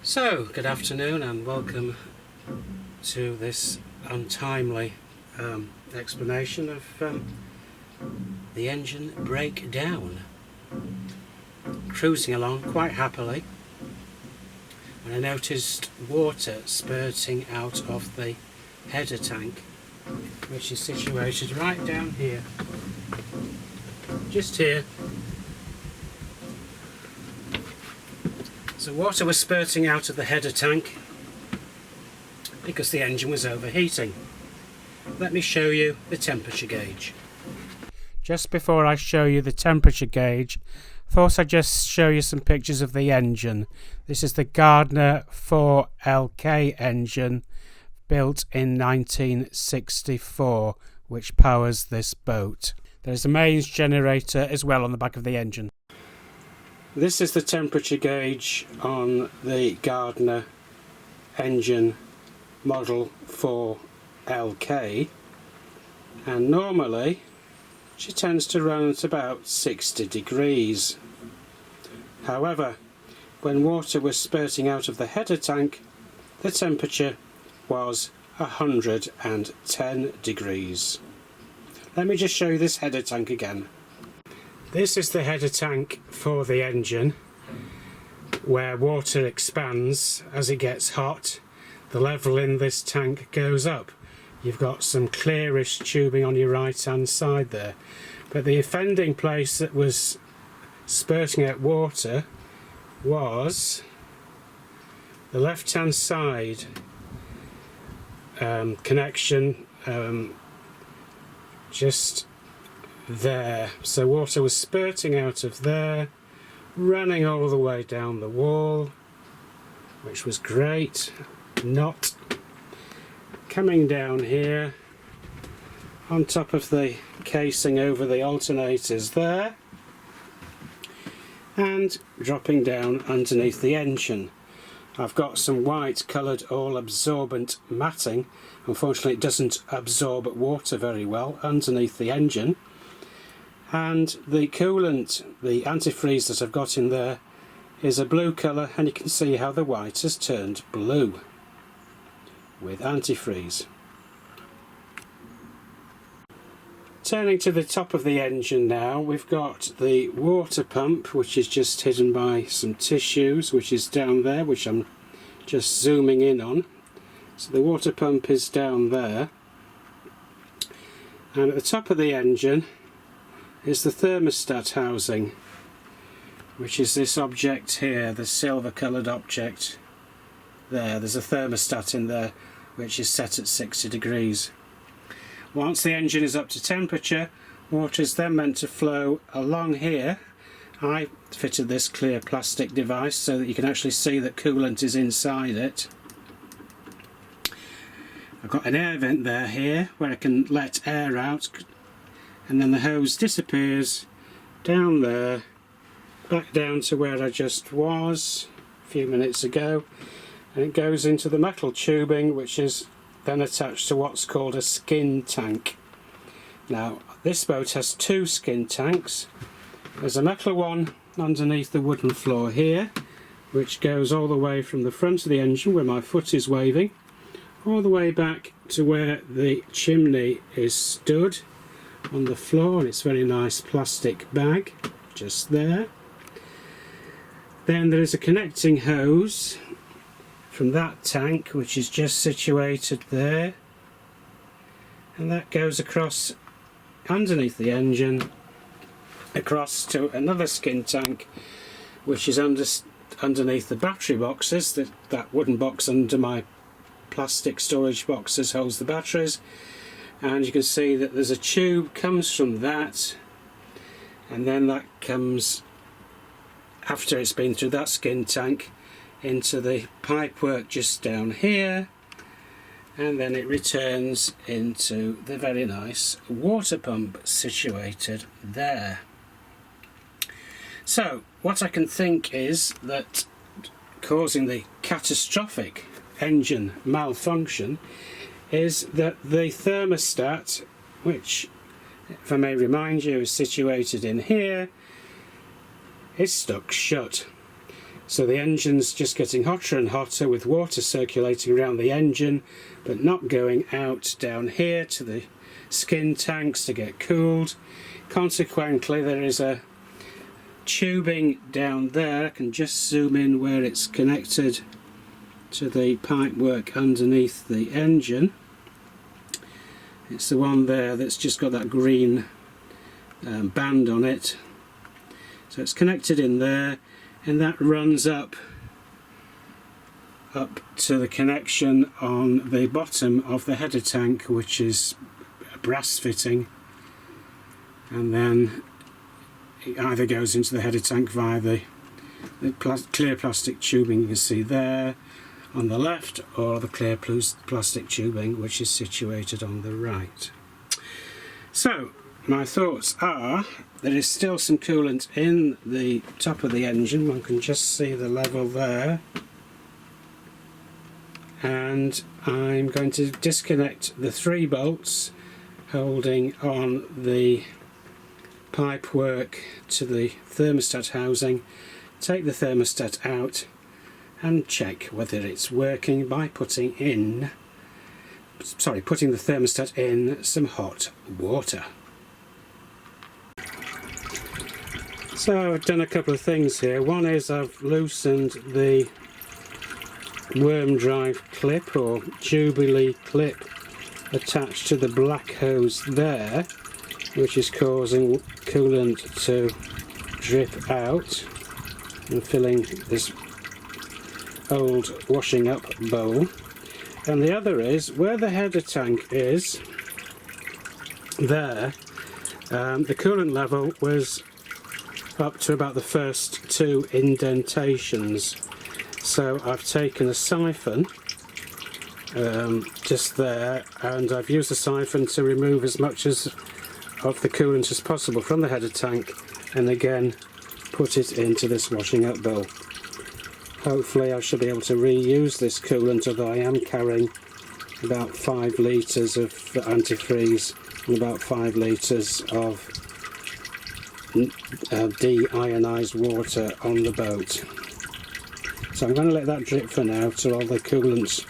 So, good afternoon and welcome to this untimely explanation of the engine breakdown. Cruising along quite happily and I noticed water spurting out of the header tank, which is situated right down here, just here. So water was spurting out of the header tank because the engine was overheating. Let me show you the temperature gauge. Just before I show you the temperature gauge, thought I'd just show you some pictures of the engine. This is the Gardner 4LK engine built in 1964, which powers this boat. There's a mains generator as well on the back of the engine. This is the temperature gauge on the Gardner engine model 4LK, and normally she tends to run at about 60 degrees. However, when water was spurting out of the header tank, the temperature was 110 degrees. Let me just show you this header tank again. This is the header tank for the engine, where water expands as it gets hot. The level in this tank goes up. You've got some clearish tubing on your right hand side there, but the offending place that was spurting out water was the left hand side connection, just there. So water was spurting out of there, running all the way down the wall, which was great. Not coming down here on top of the casing over the alternators there, and dropping down underneath the engine. I've got some white coloured all absorbent matting. Unfortunately it doesn't absorb water very well underneath the engine. And the coolant, the antifreeze that I've got in there, is a blue colour, and you can see how the white has turned blue with antifreeze. Turning to the top of the engine now, we've got the water pump, which is just hidden by some tissues, which is down there, which I'm just zooming in on. So the water pump is down there, and at the top of the engine is the thermostat housing, which is this object here, the silver coloured object there. There's a thermostat in there which is set at 60 degrees. Once the engine is up to temperature, water is then meant to flow along here. I fitted this clear plastic device so that you can actually see that coolant is inside it. I've got an air vent there here where I can let air out, and then the hose disappears down there, back down to where I just was a few minutes ago, and it goes into the metal tubing, which is then attached to what's called a skin tank. Now this boat has two skin tanks. There's a metal one underneath the wooden floor here, which goes all the way from the front of the engine where my foot is waving, all the way back to where the chimney is stood, on the floor, and it's a very nice plastic bag just there. Then there is a connecting hose from that tank, which is just situated there, and that goes across underneath the engine across to another skin tank, which is underneath the battery boxes. That wooden box under my plastic storage boxes holds the batteries, and you can see that there's a tube comes from that, and then that comes, after it's been through that skin tank, into the pipework just down here, and then it returns into the very nice water pump situated there. So what I can think is that causing the catastrophic engine malfunction is that the thermostat, which, if I may remind you, is situated in here, is stuck shut. So the engine's just getting hotter and hotter with water circulating around the engine, but not going out down here to the skin tanks to get cooled. Consequently, there is a tubing down there. I can just zoom in where it's connected to the pipework underneath the engine. It's the one there that's just got that green band on it. So it's connected in there, and that runs up to the connection on the bottom of the header tank, which is a brass fitting, and then it either goes into the header tank via the clear plastic tubing you can see there on the left, or the clear plastic tubing which is situated on the right. So my thoughts are there is still some coolant in the top of the engine. One can just see the level there, and I'm going to disconnect the 3 bolts holding on the pipework to the thermostat housing, take the thermostat out and check whether it's working by putting the thermostat in some hot water. So I've done a couple of things here. One is I've loosened the worm drive clip or Jubilee clip attached to the black hose there, which is causing coolant to drip out and filling this old washing up bowl. And the other is where the header tank is there, the coolant level was up to about the first 2 indentations. So I've taken a siphon just there, and I've used the siphon to remove as much of the coolant as possible from the header tank, and again put it into this washing up bowl. Hopefully I should be able to reuse this coolant, although I am carrying about 5 litres of antifreeze and about 5 litres of deionized water on the boat. So I'm going to let that drip for now till all the coolants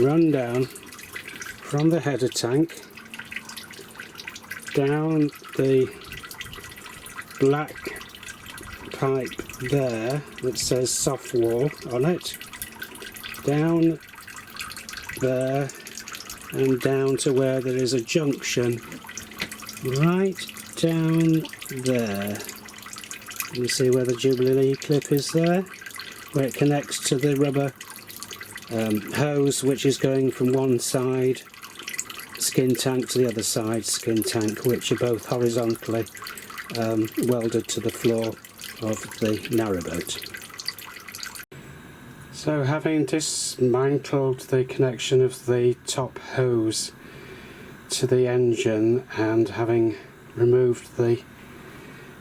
run down from the header tank down the black pipe there that says soft wall on it, down there and down to where there is a junction right down there. You see where the Jubilee clip is there, where it connects to the rubber hose which is going from one side skin tank to the other side skin tank, which are both horizontally welded to the floor of the narrowboat. So having dismantled the connection of the top hose to the engine and having removed the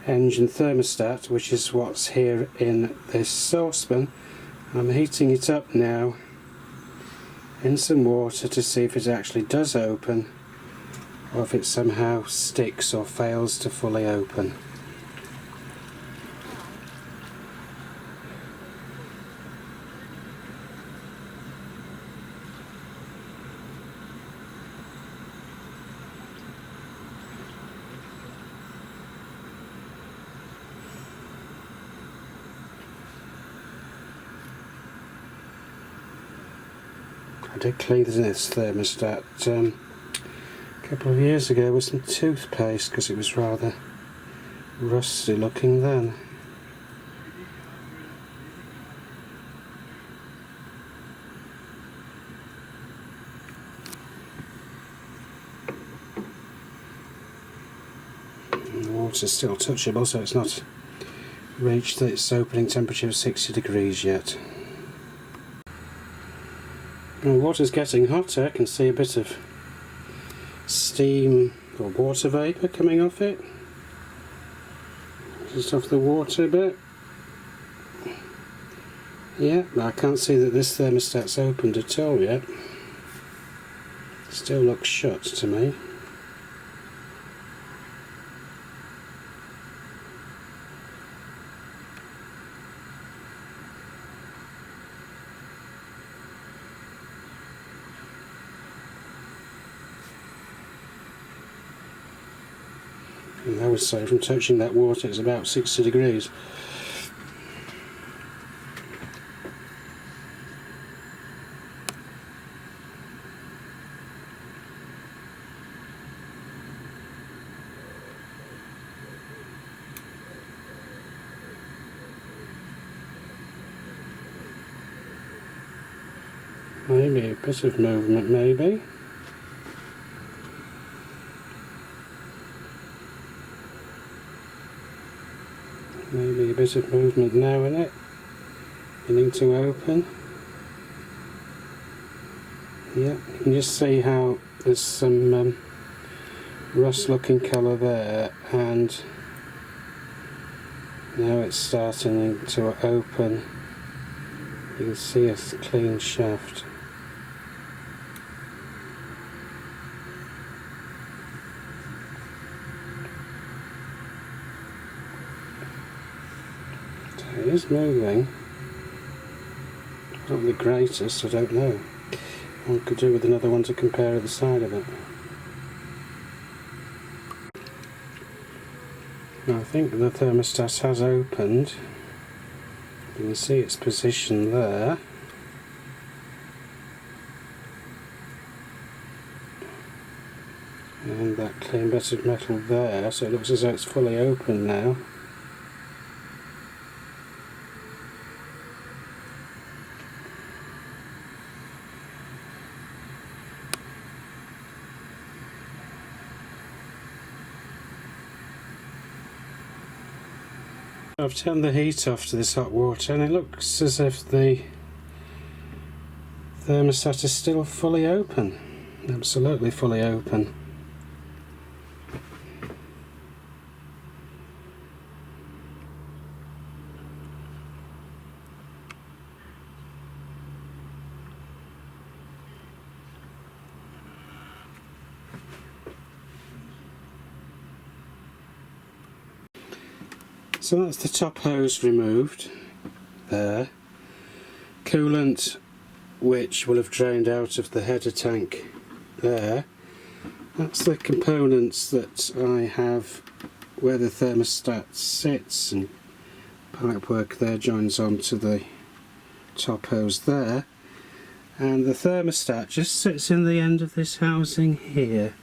engine thermostat, which is what's here in this saucepan, I'm heating it up now in some water to see if it actually does open, or if it somehow sticks or fails to fully open. I did clean this thermostat a couple of years ago with some toothpaste because it was rather rusty looking then. And the water's still touchable, so it's not reached its opening temperature of 60 degrees yet. The water's getting hotter. I can see a bit of steam or water vapour coming off it. Just off the water a bit. Yeah, but I can't see that this thermostat's opened at all yet. Still looks shut to me. And I would say from touching that water it's about 60 degrees. Maybe a bit of movement, maybe. Maybe a bit of movement now in it, beginning to open. Yeah, you can just see how there's some rust looking colour there, and now it's starting to open. You can see a clean shaft. It is moving. Not the greatest, I don't know. One could do with another one to compare the side of it. Now I think the thermostat has opened. You can see its position there. And that clean bit of metal there, so it looks as though it's fully open now. I've turned the heat off to this hot water and it looks as if the thermostat is still fully open. Absolutely fully open. So that's the top hose removed there. Coolant which will have drained out of the header tank there. That's the components that I have where the thermostat sits, and pipework there joins onto the top hose there. And the thermostat just sits in the end of this housing here.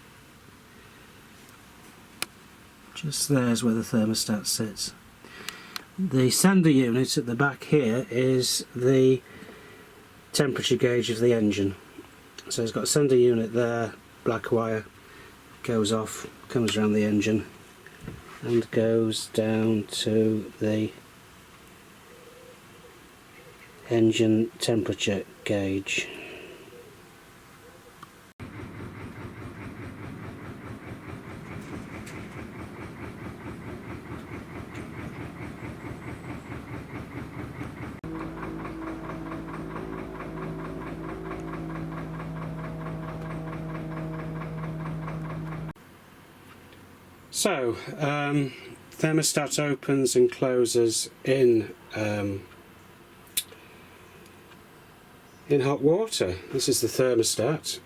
Just there's where the thermostat sits. The sender unit at the back here is the temperature gauge of the engine. So it's got a sender unit there, black wire, goes off, comes around the engine and goes down to the engine temperature gauge. So, thermostat opens and closes in hot water. This is the thermostat.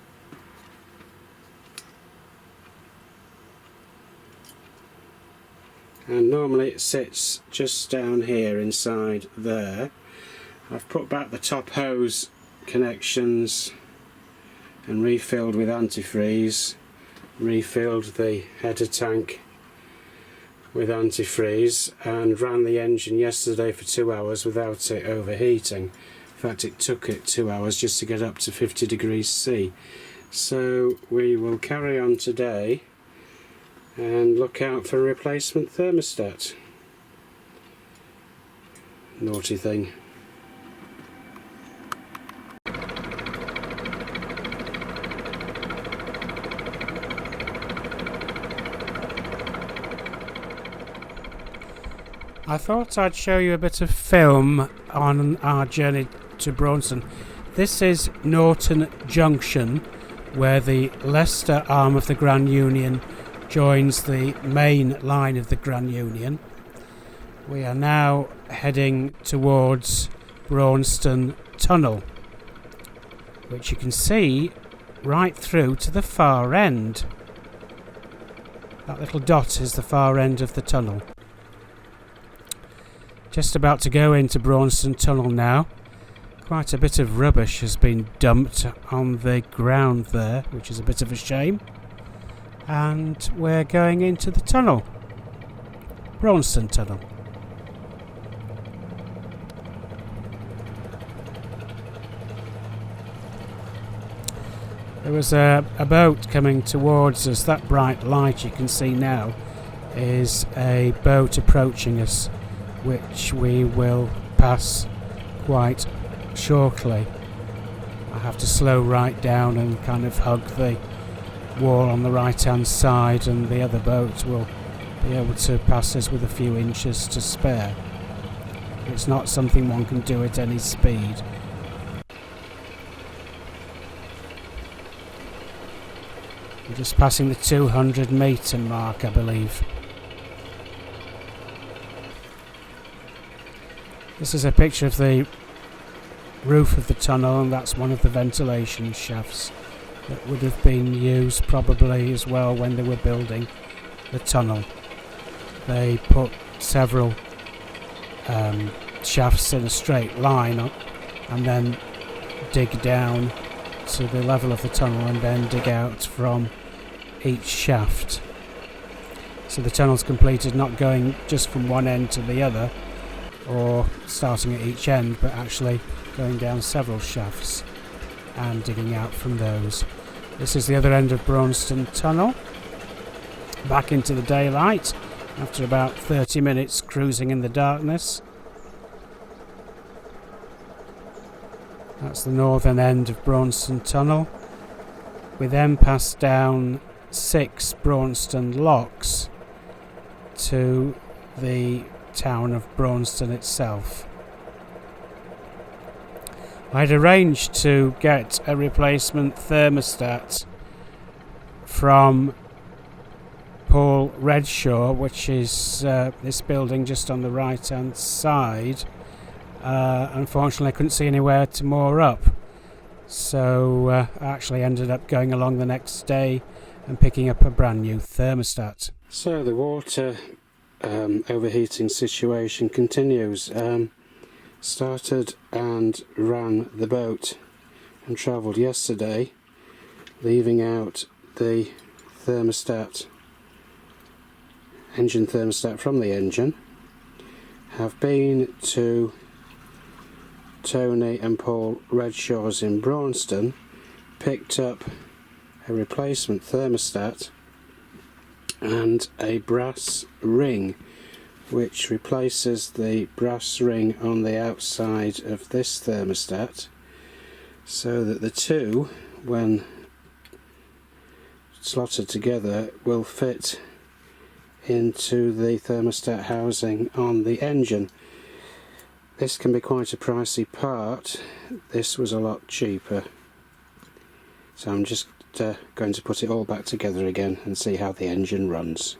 And normally it sits just down here inside there. I've put back the top hose connections and refilled with antifreeze, refilled the header tank with antifreeze, and ran the engine yesterday for 2 hours without it overheating. In fact, it took it 2 hours just to get up to 50 degrees C. So we will carry on today and look out for a replacement thermostat. Naughty thing. I thought I'd show you a bit of film on our journey to Braunston. This is Norton Junction, where the Leicester arm of the Grand Union joins the main line of the Grand Union. We are now heading towards Braunston Tunnel, which you can see right through to the far end. That little dot is the far end of the tunnel. Just about to go into Braunston Tunnel now. Quite a bit of rubbish has been dumped on the ground there, which is a bit of a shame. And we're going into the tunnel. Braunston Tunnel. There was a boat coming towards us. That bright light you can see now is a boat approaching us, which we will pass quite shortly. I have to slow right down and kind of hug the wall on the right hand side, and the other boat will be able to pass us with a few inches to spare. It's not something one can do at any speed. We're just passing the 200 metre mark, I believe. This is a picture of the roof of the tunnel, and that's one of the ventilation shafts that would have been used probably as well when they were building the tunnel. They put several shafts in a straight line and then dig down to the level of the tunnel and then dig out from each shaft. So the tunnel's completed not going just from one end to the other or starting at each end, but actually going down several shafts and digging out from those. This is the other end of Braunston Tunnel, back into the daylight after about 30 minutes cruising in the darkness. That's the northern end of Braunston Tunnel. We then pass down 6 Braunston locks to the town of Braunston itself. I'd arranged to get a replacement thermostat from Paul Redshaw, which is this building just on the right hand side. Unfortunately I couldn't see anywhere to moor up, so I actually ended up going along the next day and picking up a brand new thermostat. So the water overheating situation continues. Started and ran the boat and travelled yesterday, leaving out the thermostat, engine thermostat from the engine. Have been to Tony and Paul Redshaw's in Braunston, picked up a replacement thermostat and a brass ring, which replaces the brass ring on the outside of this thermostat, so that the two, when slotted together, will fit into the thermostat housing on the engine. This can be quite a pricey part. This was a lot cheaper, so I'm just going to put it all back together again and see how the engine runs.